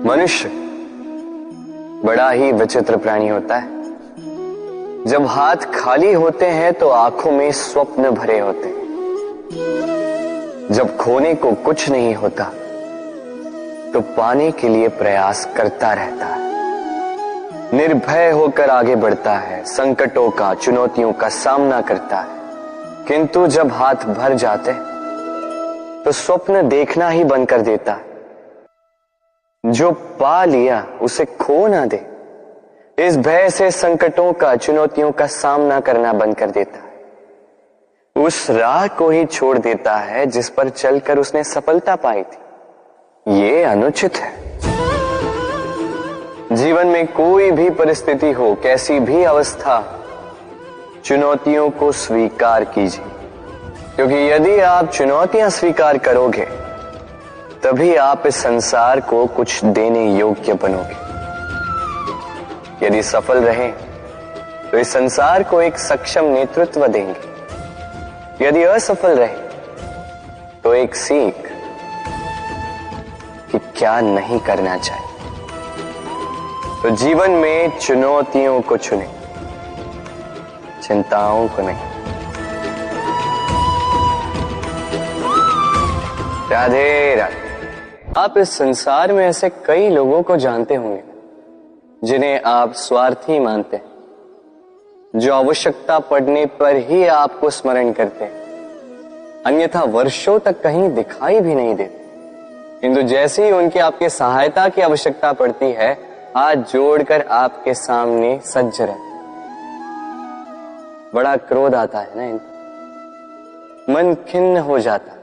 मनुष्य बड़ा ही विचित्र प्राणी होता है। जब हाथ खाली होते हैं तो आंखों में स्वप्न भरे होते हैं। जब खोने को कुछ नहीं होता तो पाने के लिए प्रयास करता रहता है। निर्भय होकर आगे बढ़ता है, संकटों का, चुनौतियों का सामना करता है। किंतु जब हाथ भर जाते तो स्वप्न देखना ही बंद कर देता है। जो पा लिया उसे खो ना दे, इस भय से संकटों का, चुनौतियों का सामना करना बंद कर देता है। उस राह को ही छोड़ देता है जिस पर चलकर उसने सफलता पाई थी। ये अनुचित है। जीवन में कोई भी परिस्थिति हो, कैसी भी अवस्था, चुनौतियों को स्वीकार कीजिए, क्योंकि यदि आप चुनौतियां स्वीकार करोगे तभी आप इस संसार को कुछ देने योग्य बनोगे। यदि सफल रहे तो इस संसार को एक सक्षम नेतृत्व देंगे। यदि असफल रहे तो एक सीख कि क्या नहीं करना चाहिए। तो जीवन में चुनौतियों को चुने, चिंताओं को नहीं। राधे राधे। आप इस संसार में ऐसे कई लोगों को जानते होंगे जिन्हें आप स्वार्थी मानते हैं, जो आवश्यकता पड़ने पर ही आपको स्मरण करते हैं, अन्यथा वर्षों तक कहीं दिखाई भी नहीं देते। किंतु जैसे ही उनकी आपके सहायता की आवश्यकता पड़ती है, हाथ जोड़कर आपके सामने सज्ज रहते। बड़ा क्रोध आता है ना इनको, मन खिन्न हो जाता है।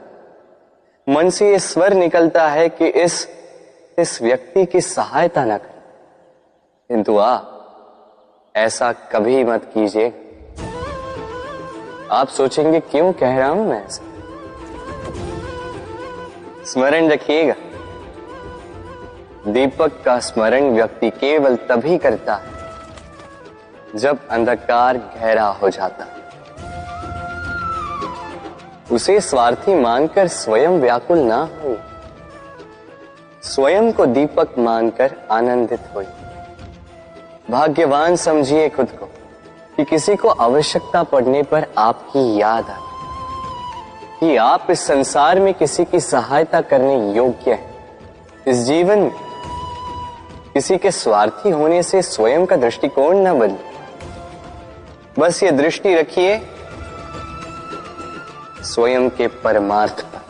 मन से ये स्वर निकलता है कि इस व्यक्ति की सहायता न करें। किंतु आप ऐसा कभी मत कीजिए। आप सोचेंगे क्यों कह रहा हूं मैं ऐसा। स्मरण रखिएगा, दीपक का स्मरण व्यक्ति केवल तभी करता है जब अंधकार गहरा हो जाता है। उसे स्वार्थी मानकर स्वयं व्याकुल ना हो, स्वयं को दीपक मानकर आनंदित होइए। भाग्यवान समझिए खुद को कि किसी को आवश्यकता पड़ने पर आपकी याद आए, कि आप इस संसार में किसी की सहायता करने योग्य हैं। इस जीवन में किसी के स्वार्थी होने से स्वयं का दृष्टिकोण न बदले। बस ये दृष्टि रखिए स्वयं के परमार्थ पर।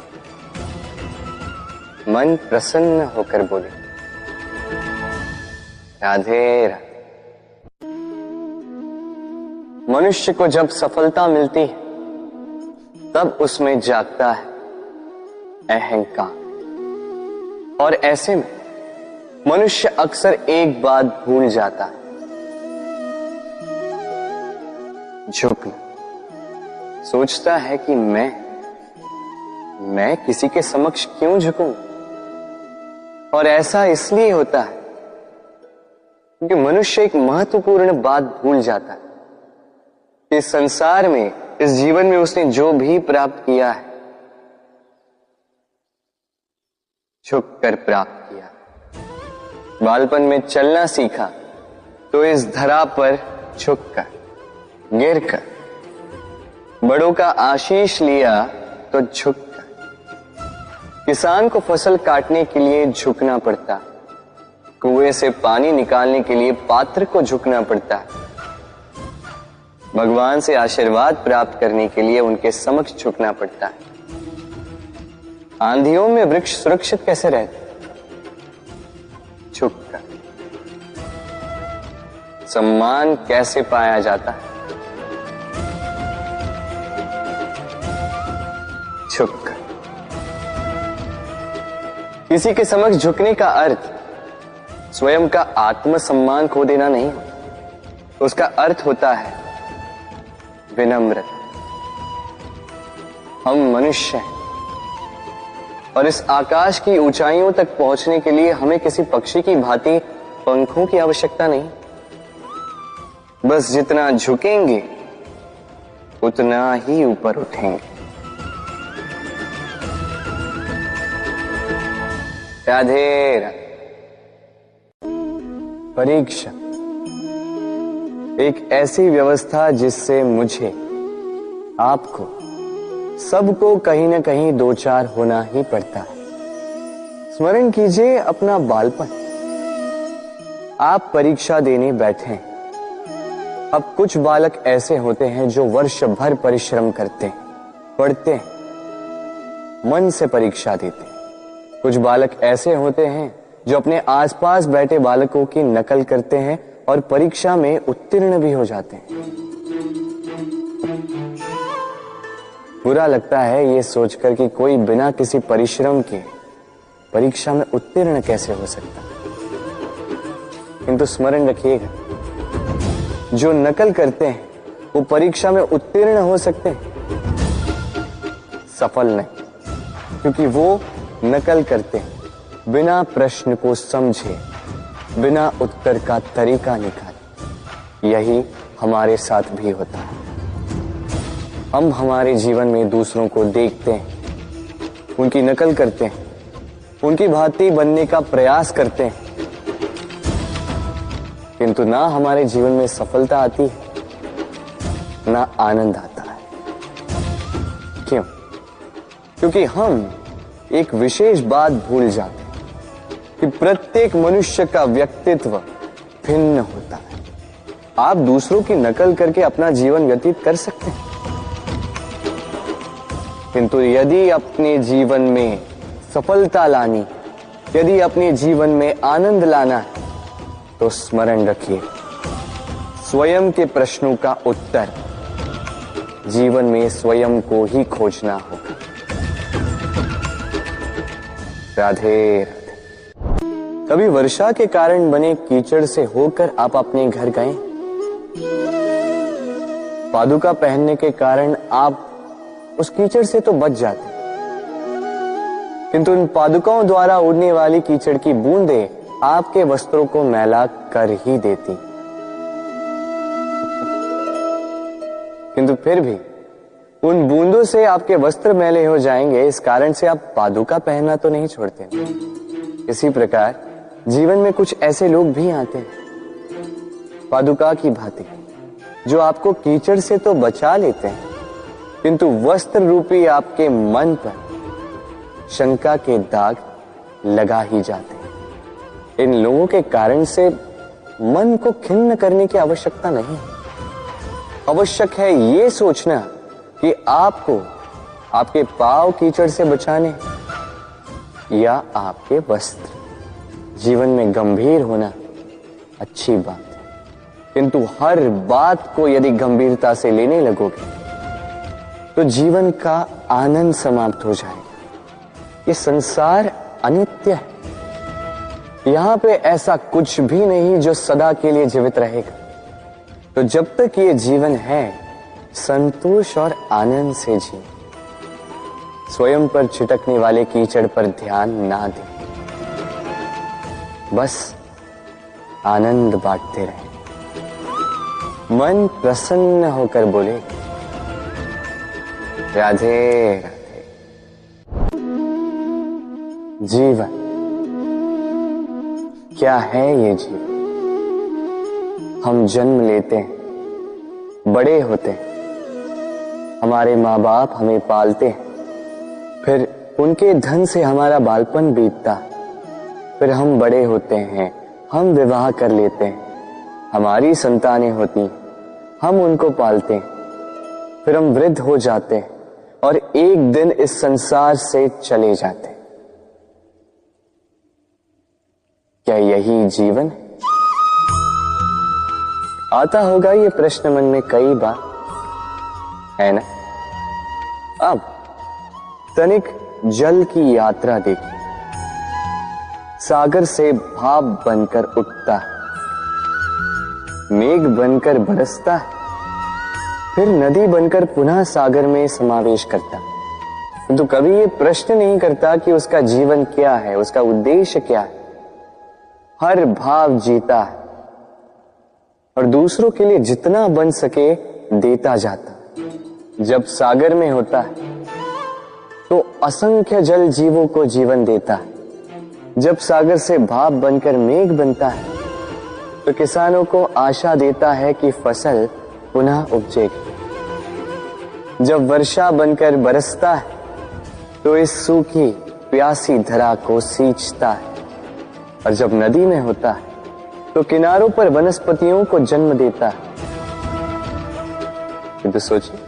मन प्रसन्न होकर बोले, राधे राधे। मनुष्य को जब सफलता मिलती है तब उसमें जागता है अहंकार, और ऐसे में मनुष्य अक्सर एक बात भूल जाता है, झुकना। सोचता है कि मैं किसी के समक्ष क्यों झुकूं। और ऐसा इसलिए होता है क्योंकि मनुष्य एक महत्वपूर्ण बात भूल जाता है। इस संसार में, इस जीवन में उसने जो भी प्राप्त किया है, झुककर प्राप्त किया। बालपन में चलना सीखा तो इस धरा पर झुककर, गिरकर। बड़ों का आशीष लिया तो झुककर। किसान को फसल काटने के लिए झुकना पड़ता, कुएं से पानी निकालने के लिए पात्र को झुकना पड़ता, भगवान से आशीर्वाद प्राप्त करने के लिए उनके समक्ष झुकना पड़ता है। आंधियों में वृक्ष सुरक्षित कैसे रहते? झुककर। सम्मान कैसे पाया जाता है? झुककर। किसी के समक्ष झुकने का अर्थ स्वयं का आत्मसम्मान खो देना नहीं, उसका अर्थ होता है विनम्रता। हम मनुष्य हैं और इस आकाश की ऊंचाइयों तक पहुंचने के लिए हमें किसी पक्षी की भांति पंखों की आवश्यकता नहीं। बस जितना झुकेंगे उतना ही ऊपर उठेंगे। राधे राधे। परीक्षा एक ऐसी व्यवस्था जिससे मुझे, आपको, सबको कहीं ना कहीं दो चार होना ही पड़ता है। स्मरण कीजिए अपना बालपन। आप परीक्षा देने बैठे हैं। अब कुछ बालक ऐसे होते हैं जो वर्ष भर परिश्रम करते हैं, पढ़ते हैं, मन से परीक्षा देते हैं। कुछ बालक ऐसे होते हैं जो अपने आसपास बैठे बालकों की नकल करते हैं और परीक्षा में उत्तीर्ण भी हो जाते हैं। बुरा लगता है ये सोचकर कि कोई बिना किसी परिश्रम के परीक्षा में उत्तीर्ण कैसे हो सकता है। किंतु स्मरण रखिएगा, जो नकल करते हैं वो परीक्षा में उत्तीर्ण हो सकते हैं, सफल नहीं, क्योंकि वो नकल करते हैं बिना प्रश्न को समझे, बिना उत्तर का तरीका निकाले। यही हमारे साथ भी होता है। हम हमारे जीवन में दूसरों को देखते हैं, उनकी नकल करते हैं, उनकी भांति बनने का प्रयास करते हैं, किंतु ना हमारे जीवन में सफलता आती है, ना आनंद आता है। क्यों? क्योंकि हम एक विशेष बात भूल जाते हैं कि प्रत्येक मनुष्य का व्यक्तित्व भिन्न होता है। आप दूसरों की नकल करके अपना जीवन व्यतीत कर सकते हैं, किंतु यदि अपने जीवन में सफलता लानी, यदि अपने जीवन में आनंद लाना है, तो स्मरण रखिए, स्वयं के प्रश्नों का उत्तर जीवन में स्वयं को ही खोजना होगा। राधे राधे। कभी वर्षा के कारण बने कीचड़ से होकर आप अपने घर गए? पादुका पहनने के कारण आप उस कीचड़ से तो बच जाते, किंतु इन पादुकाओं द्वारा उड़ने वाली कीचड़ की बूंदें आपके वस्त्रों को मैला कर ही देती। किंतु फिर भी उन बूंदों से आपके वस्त्र मैले हो जाएंगे, इस कारण से आप पादुका पहनना तो नहीं छोड़ते। इसी प्रकार जीवन में कुछ ऐसे लोग भी आते हैं, पादुका की भांति, जो आपको कीचड़ से तो बचा लेते हैं, किंतु वस्त्र रूपी आपके मन पर शंका के दाग लगा ही जाते हैं। इन लोगों के कारण से मन को खिन्न करने की आवश्यकता नहीं। आवश्यक है ये सोचना कि आपको आपके पांव कीचड़ से बचाने या आपके वस्त्र। जीवन में गंभीर होना अच्छी बात है, किंतु हर बात को यदि गंभीरता से लेने लगोगे तो जीवन का आनंद समाप्त हो जाएगा। ये संसार अनित्य है। यहां पे ऐसा कुछ भी नहीं जो सदा के लिए जीवित रहेगा। तो जब तक ये जीवन है, संतोष और आनंद से जी। स्वयं पर छिटकने वाले कीचड़ पर ध्यान ना दें, बस आनंद बांटते रहें। मन प्रसन्न होकर बोले, राधे राधे। जीवन क्या है? ये जीवन हम जन्म लेते हैं, बड़े होते हैं, हमारे माँ बाप हमें पालते हैं, फिर उनके धन से हमारा बालपन बीतता, फिर हम बड़े होते हैं, हम विवाह कर लेते हैं, हमारी संतानें होती हैं, हम उनको पालते हैं, फिर हम वृद्ध हो जाते हैं और एक दिन इस संसार से चले जाते हैं। क्या यही जीवन है? आता होगा ये प्रश्न मन में कई बार, है ना? अब तनिक जल की यात्रा देखिए। सागर से भाप बनकर उठता है, मेघ बनकर बरसता है, फिर नदी बनकर पुनः सागर में समावेश करता है। तो कभी ये प्रश्न नहीं करता कि उसका जीवन क्या है, उसका उद्देश्य क्या है। हर भाव जीता है और दूसरों के लिए जितना बन सके देता जाता। जब सागर में होता है तो असंख्य जल जीवों को जीवन देता है, जब सागर से भाप बनकर मेघ बनता है तो किसानों को आशा देता है कि फसल पुनः उपजेगी। जब वर्षा बनकर बरसता है तो इस सूखी प्यासी धरा को सींचता है, और जब नदी में होता है तो किनारों पर वनस्पतियों को जन्म देता है। किंतु सोचिए,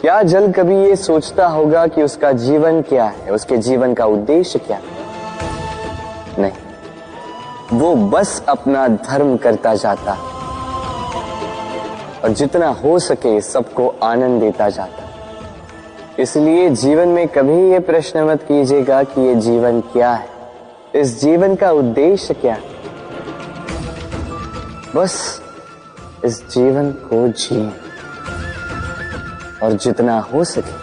क्या जल कभी ये सोचता होगा कि उसका जीवन क्या है, उसके जीवन का उद्देश्य क्या है? नहीं, वो बस अपना धर्म करता जाता है और जितना हो सके सबको आनंद देता जाता है। इसलिए जीवन में कभी ये प्रश्न मत कीजिएगा कि ये जीवन क्या है, इस जीवन का उद्देश्य क्या है। बस इस जीवन को जिए और जितना हो सके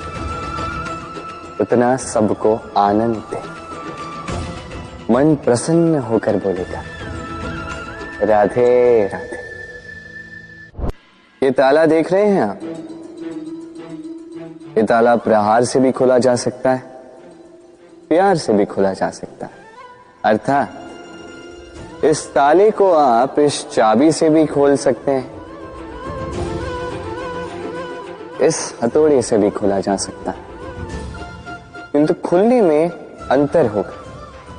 उतना सबको आनंद दे। मन प्रसन्न होकर बोलेगा, राधे राधे। ये ताला देख रहे हैं आप? ये ताला प्रहार से भी खोला जा सकता है, प्यार से भी खोला जा सकता है। अर्थात इस ताले को आप इस चाबी से भी खोल सकते हैं, इस हथौड़े से भी खोला जा सकता है, किंतु खुलने में अंतर होगा।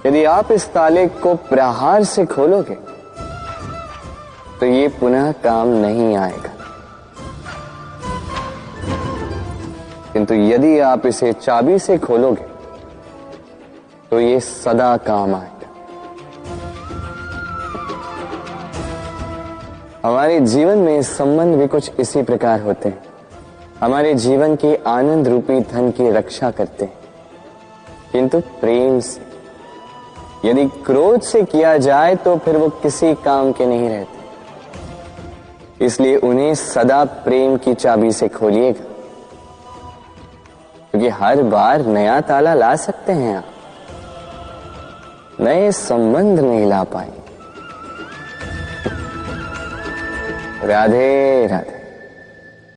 यदि आप इस ताले को प्रहार से खोलोगे तो ये पुनः काम नहीं आएगा, किंतु यदि आप इसे चाबी से खोलोगे तो ये सदा काम आएगा। हमारे जीवन में संबंध भी कुछ इसी प्रकार होते हैं। हमारे जीवन के आनंद रूपी धन की रक्षा करते हैं, किंतु प्रेम से। यदि क्रोध से किया जाए तो फिर वो किसी काम के नहीं रहते। इसलिए उन्हें सदा प्रेम की चाबी से खोलिएगा, क्योंकि हर बार नया ताला ला सकते हैं आप, नए संबंध नहीं ला पाएंगे। राधे राधे।